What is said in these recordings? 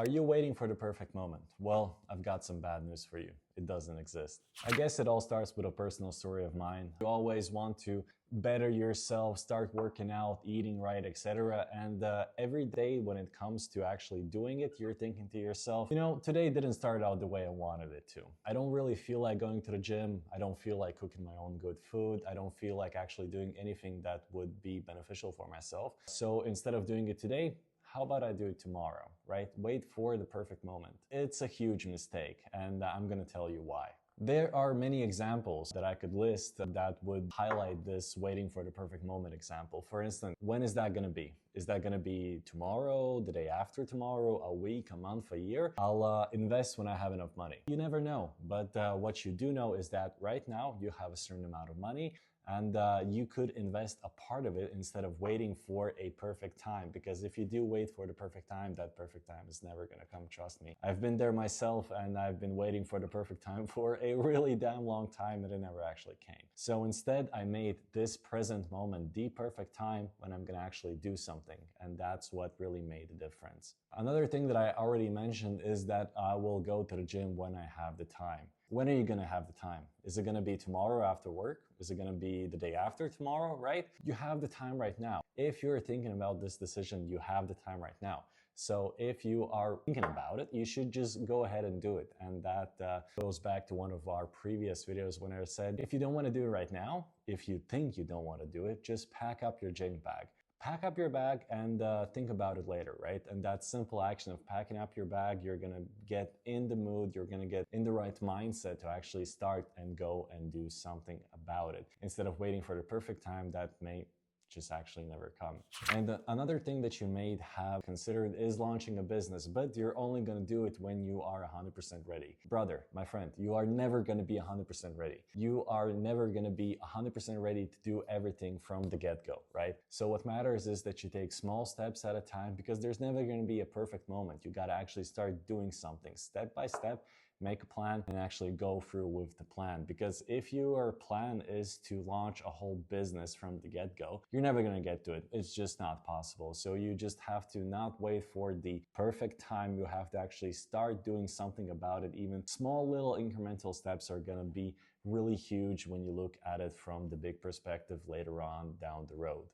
Are you waiting for the perfect moment? Well, I've got some bad news for you. It doesn't exist. I guess it all starts with a personal story of mine. You always want to better yourself, start working out, eating right, etc. And every day when it comes to actually doing it, you're thinking to yourself, today didn't start out the way I wanted it to. I don't really feel like going to the gym. I don't feel like cooking my own good food. I don't feel like actually doing anything that would be beneficial for myself. So instead of doing it today, how about I do it tomorrow, right? Wait for the perfect moment. It's a huge mistake, and I'm gonna tell you why. There are many examples that I could list that would highlight this waiting for the perfect moment example. For instance, when is that gonna be? Is that gonna be tomorrow, the day after tomorrow, a week, a month, a year? I'll invest when I have enough money. You never know, but what you do know is that right now you have a certain amount of money, and you could invest a part of it instead of waiting for a perfect time. Because if you do wait for the perfect time, that perfect time is never gonna come, trust me. I've been there myself, and I've been waiting for the perfect time for a really damn long time, and it never actually came. So instead, I made this present moment the perfect time when I'm gonna actually do something, and that's what really made the difference. Another thing that I already mentioned is that I will go to the gym when I have the time. When are you gonna have the time? Is it gonna be tomorrow after work? Is it gonna be the day after tomorrow, right? You have the time right now. If you're thinking about this decision, you have the time right now. So if you are thinking about it, you should just go ahead and do it. And that goes back to one of our previous videos when I said, if you don't wanna do it right now, if you think you don't wanna do it, just pack up your gym bag. Pack up your bag and think about it later, right? And that simple action of packing up your bag, you're gonna get in the mood, you're gonna get in the right mindset to actually start and go and do something about it, instead of waiting for the perfect time that may just actually never come. And another thing that you may have considered is launching a business, but you're only gonna do it when you are 100% ready. Brother, my friend, you are never gonna be 100% ready. You are never gonna be 100% ready to do everything from the get-go, right? So what matters is that you take small steps at a time, because there's never gonna be a perfect moment. You gotta actually start doing something step by step. Make a plan and actually go through with the plan. Because if your plan is to launch a whole business from the get-go, you're never going to get to it. It's just not possible. So you just have to not wait for the perfect time. You have to actually start doing something about it. Even small little incremental steps are going to be really huge when you look at it from the big perspective later on down the road.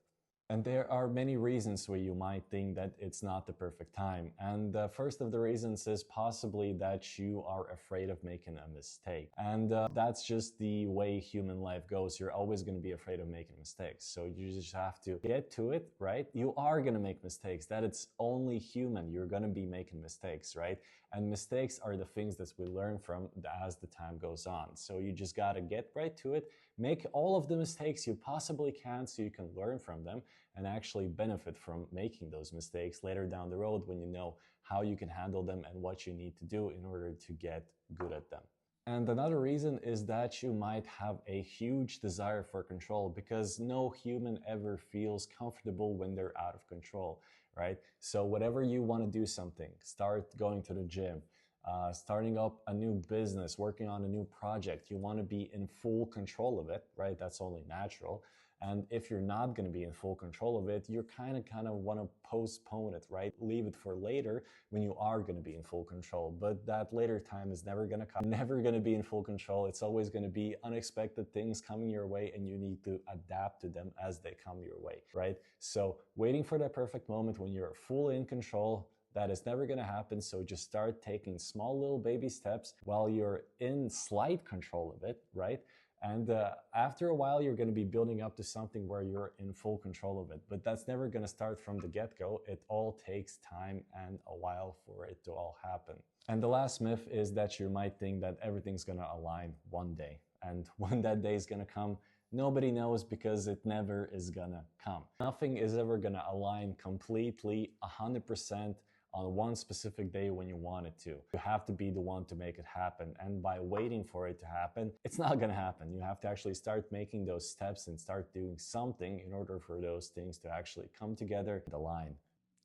And there are many reasons where you might think that it's not the perfect time. And the first of the reasons is possibly that you are afraid of making a mistake. And that's just the way human life goes. You're always going to be afraid of making mistakes. So you just have to get to it, right? You are going to make mistakes. That it's only human. You're going to be making mistakes, right? And mistakes are the things that we learn from as the time goes on. So you just got to get right to it. Make all of the mistakes you possibly can so you can learn from them and actually benefit from making those mistakes later down the road when you know how you can handle them and what you need to do in order to get good at them. And another reason is that you might have a huge desire for control, because no human ever feels comfortable when they're out of control, right? So whatever you want to do something, start going to the gym, starting up a new business, working on a new project, you want to be in full control of it, right? That's only natural. And if you're not going to be in full control of it, you're kind of want to postpone it, right? Leave it for later when you are going to be in full control. But that later time is never going to come, never going to be in full control. It's always going to be unexpected things coming your way, and you need to adapt to them as they come your way, right? So waiting for that perfect moment when you're fully in control, that is never going to happen. So just start taking small little baby steps while you're in slight control of it, right? And after a while, you're going to be building up to something where you're in full control of it. But that's never going to start from the get-go. It all takes time and a while for it to all happen. And the last myth is that you might think that everything's going to align one day. And when that day is going to come, nobody knows, because it never is going to come. Nothing is ever going to align completely 100% on one specific day when you want it to. You have to be the one to make it happen. And by waiting for it to happen, it's not going to happen. You have to actually start making those steps and start doing something in order for those things to actually come together and align.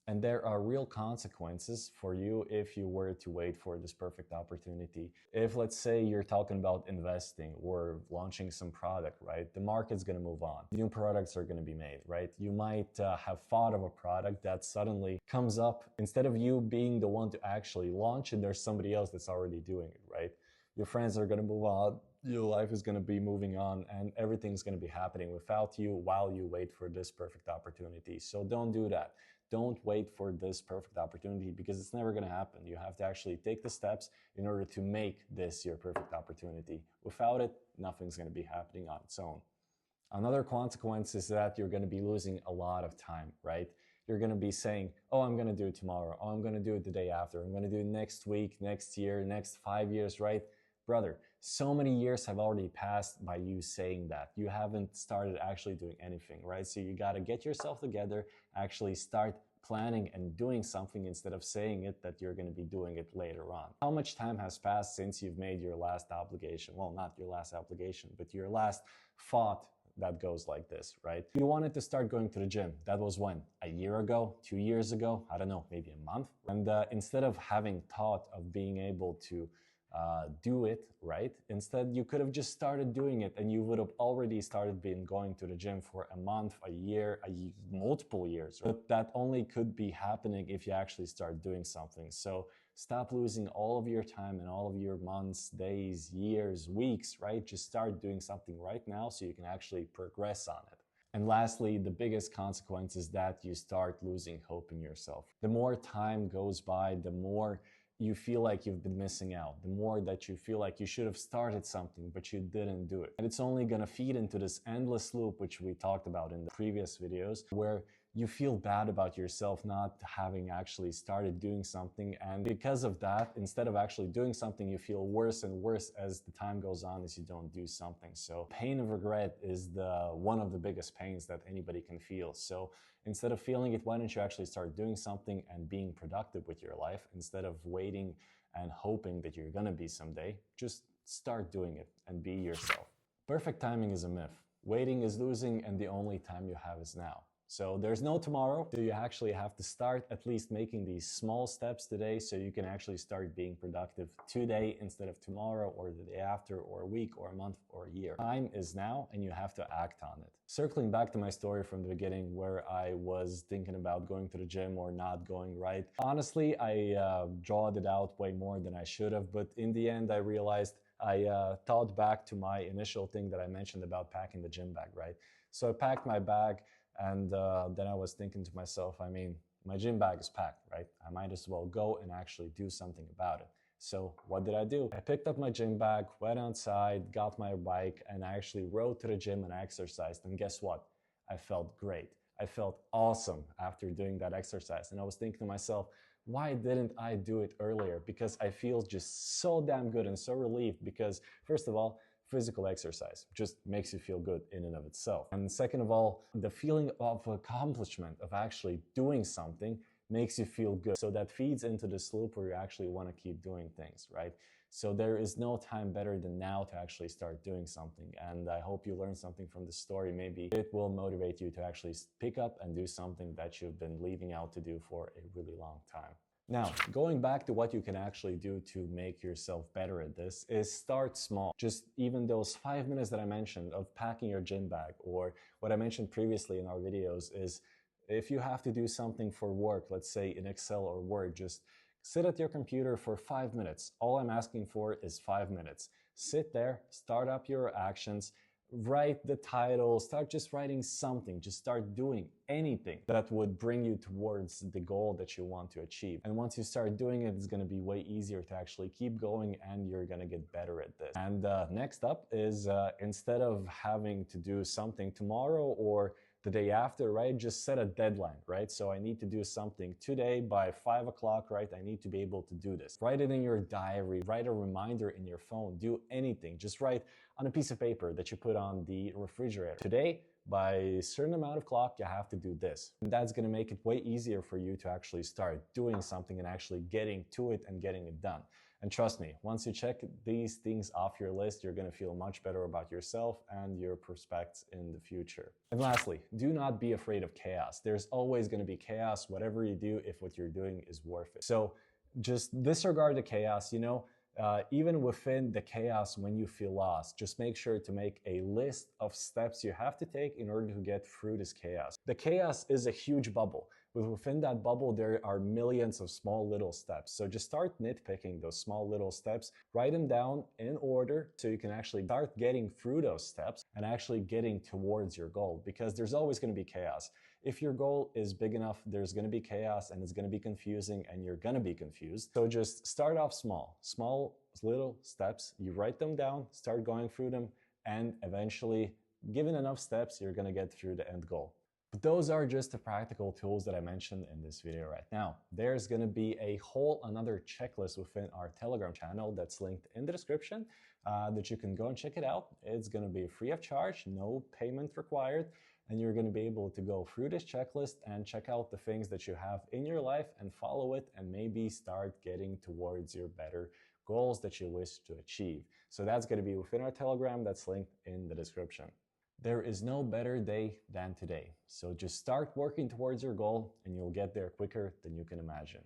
And there are real consequences for you if you were to wait for this perfect opportunity. If, let's say, you're talking about investing or launching some product, right? The market's going to move on. New products are going to be made, right? You might have thought of a product that suddenly comes up. Instead of you being the one to actually launch it, there's somebody else that's already doing it, right? Your friends are going to move on, your life is going to be moving on, and everything's going to be happening without you while you wait for this perfect opportunity. So don't do that. Don't wait for this perfect opportunity because it's never going to happen. You have to actually take the steps in order to make this your perfect opportunity. Without it, nothing's going to be happening on its own. Another consequence is that you're going to be losing a lot of time, right? You're going to be saying, oh, I'm going to do it tomorrow. Oh, I'm going to do it the day after. I'm going to do it next week, next year, next 5 years, right? Brother, so many years have already passed by you saying that. You haven't started actually doing anything, right? So you got to get yourself together, actually start planning and doing something instead of saying it that you're going to be doing it later on. How much time has passed since you've made your last obligation? Well, not your last obligation, but your last thought that goes like this, right? You wanted to start going to the gym. That was when? A year ago, 2 years ago, I don't know, maybe a month. And instead of having thought of being able to do it, right? Instead, you could have just started doing it and you would have already started being going to the gym for a month, a year, multiple years. Right? But that only could be happening if you actually start doing something. So stop losing all of your time and all of your months, days, years, weeks, right? Just start doing something right now so you can actually progress on it. And lastly, the biggest consequence is that you start losing hope in yourself. The more time goes by, the more you feel like you've been missing out, the more that you feel like you should have started something, but you didn't do it. And it's only gonna feed into this endless loop, which we talked about in the previous videos, where you feel bad about yourself not having actually started doing something. And because of that, instead of actually doing something, you feel worse and worse as the time goes on as you don't do something. So pain of regret is one of the biggest pains that anybody can feel. So instead of feeling it, why don't you actually start doing something and being productive with your life instead of waiting and hoping that you're gonna be someday? Just start doing it and be yourself. Perfect timing is a myth. Waiting is losing, and the only time you have is now. So there's no tomorrow. So you actually have to start at least making these small steps today so you can actually start being productive today instead of tomorrow or the day after or a week or a month or a year. Time is now and you have to act on it. Circling back to my story from the beginning where I was thinking about going to the gym or not going, right? Honestly, I drawed it out way more than I should have, but in the end I realized I thought back to my initial thing that I mentioned about packing the gym bag, right? So I packed my bag. And then I was thinking to myself, I mean, my gym bag is packed, right? I might as well go and actually do something about it. So what did I do? I picked up my gym bag, went outside, got my bike, and I actually rode to the gym and I exercised. And guess what? I felt great. I felt awesome after doing that exercise. And I was thinking to myself, why didn't I do it earlier? Because I feel just so damn good and so relieved because, first of all, physical exercise just makes you feel good in and of itself. And second of all, the feeling of accomplishment of actually doing something makes you feel good. So that feeds into this loop where you actually want to keep doing things, right? So there is no time better than now to actually start doing something. And I hope you learned something from this story. Maybe it will motivate you to actually pick up and do something that you've been leaving out to do for a really long time. Now, going back to what you can actually do to make yourself better at this is start small. Just even those 5 minutes that I mentioned of packing your gym bag, or what I mentioned previously in our videos is if you have to do something for work, let's say in Excel or Word, just sit at your computer for 5 minutes. All I'm asking for is 5 minutes. Sit there, start up your actions, write the title, start just writing something, just start doing anything that would bring you towards the goal that you want to achieve. And once you start doing it, it's going to be way easier to actually keep going and you're going to get better at this. And next up is instead of having to do something tomorrow or the day after, right? Just set a deadline, right? So I need to do something today by 5 o'clock, right? I need to be able to do this. Write it in your diary, write a reminder in your phone, do anything. Just write on a piece of paper that you put on the refrigerator. Today, by a certain amount of clock, you have to do this. And that's going to make it way easier for you to actually start doing something and actually getting to it and getting it done. And trust me, once you check these things off your list, you're going to feel much better about yourself and your prospects in the future. And lastly, do not be afraid of chaos. There's always going to be chaos, whatever you do, if what you're doing is worth it. So just disregard the chaos, even within the chaos, when you feel lost, just make sure to make a list of steps you have to take in order to get through this chaos. The chaos is a huge bubble. Within that bubble, there are millions of small little steps. So just start nitpicking those small little steps, write them down in order so you can actually start getting through those steps and actually getting towards your goal, because there's always going to be chaos. If your goal is big enough, there's going to be chaos and it's going to be confusing and you're going to be confused. So just start off small little steps. You write them down, start going through them, and eventually, given enough steps, you're going to get through the end goal. But those are just the practical tools that I mentioned in this video right now. There's going to be a whole another checklist within our Telegram channel that's linked in the description that you can go and check it out. It's going to be free of charge, no payment required. And you're going to be able to go through this checklist and check out the things that you have in your life and follow it and maybe start getting towards your better goals that you wish to achieve. So that's going to be within our Telegram that's linked in the description. There is no better day than today. So just start working towards your goal and you'll get there quicker than you can imagine.